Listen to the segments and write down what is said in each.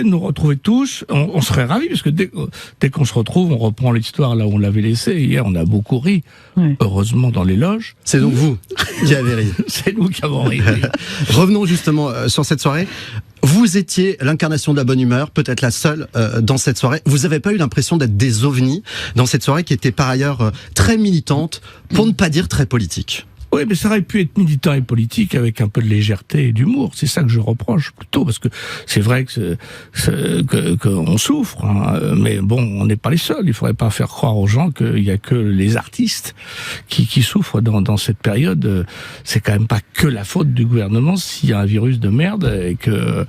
nous retrouver tous, on serait ravis, parce que dès qu'on se retrouve, on reprend l'histoire là où on l'avait laissé. Hier, on a beaucoup ri, heureusement, dans les loges. C'est donc vous qui avez ri. C'est nous qui avons ri. Revenons justement sur cette soirée. Vous étiez l'incarnation de la bonne humeur, peut-être la seule dans cette soirée. Vous n'avez pas eu l'impression d'être des ovnis dans cette soirée qui était par ailleurs très militante, pour ne pas dire très politique? Oui, mais ça aurait pu être militant et politique avec un peu de légèreté et d'humour. C'est ça que je reproche plutôt, parce que c'est vrai qu'on souffre, hein, mais bon, on n'est pas les seuls. Il faudrait pas faire croire aux gens qu'il y a que les artistes qui souffrent dans cette période. C'est quand même pas que la faute du gouvernement s'il y a un virus de merde et que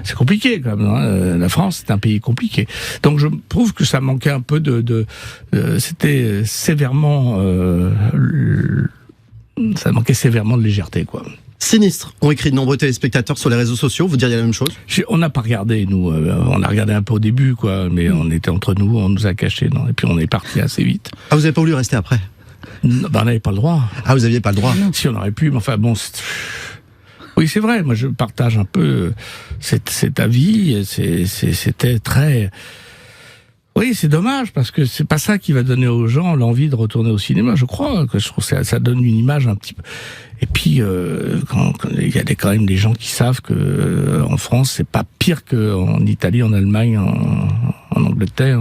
c'est compliqué quand même. Hein. La France, c'est un pays compliqué. Donc je trouve que ça manquait un peu c'était sévèrement ça manquait sévèrement de légèreté, quoi. Sinistre, ont écrit de nombreux téléspectateurs sur les réseaux sociaux. Vous diriez la même chose? On n'a pas regardé, nous. On a regardé un peu au début, quoi. Mais on était entre nous, on nous a cachés. Non, et puis on est parti assez vite. Ah, vous n'avez pas voulu rester après? Non, on n'avait pas le droit. Ah, vous n'aviez pas le droit? Si, on aurait pu, mais enfin bon... Oui, c'est vrai. Moi, je partage un peu cet avis. C'était très... Oui, c'est dommage, parce que c'est pas ça qui va donner aux gens l'envie de retourner au cinéma, je crois. Je trouve que ça donne une image un petit peu... Et puis, quand il y a quand même des gens qui savent que en France, c'est pas pire qu'en Italie, en Allemagne, en Angleterre...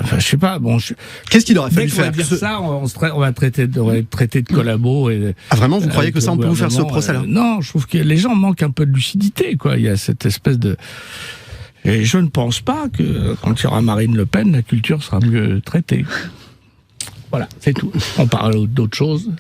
Enfin, je sais pas. Bon, qu'est-ce qu'il aurait fallu faire? Dire ça, on va être traité de collabo. Ah vraiment, vous croyez que ça, on peut vous faire ce procès-là? Non, je trouve que les gens manquent un peu de lucidité, quoi. Il y a cette espèce de... Et je ne pense pas que quand il y aura Marine Le Pen, la culture sera mieux traitée. Voilà, c'est tout. On parle d'autre chose.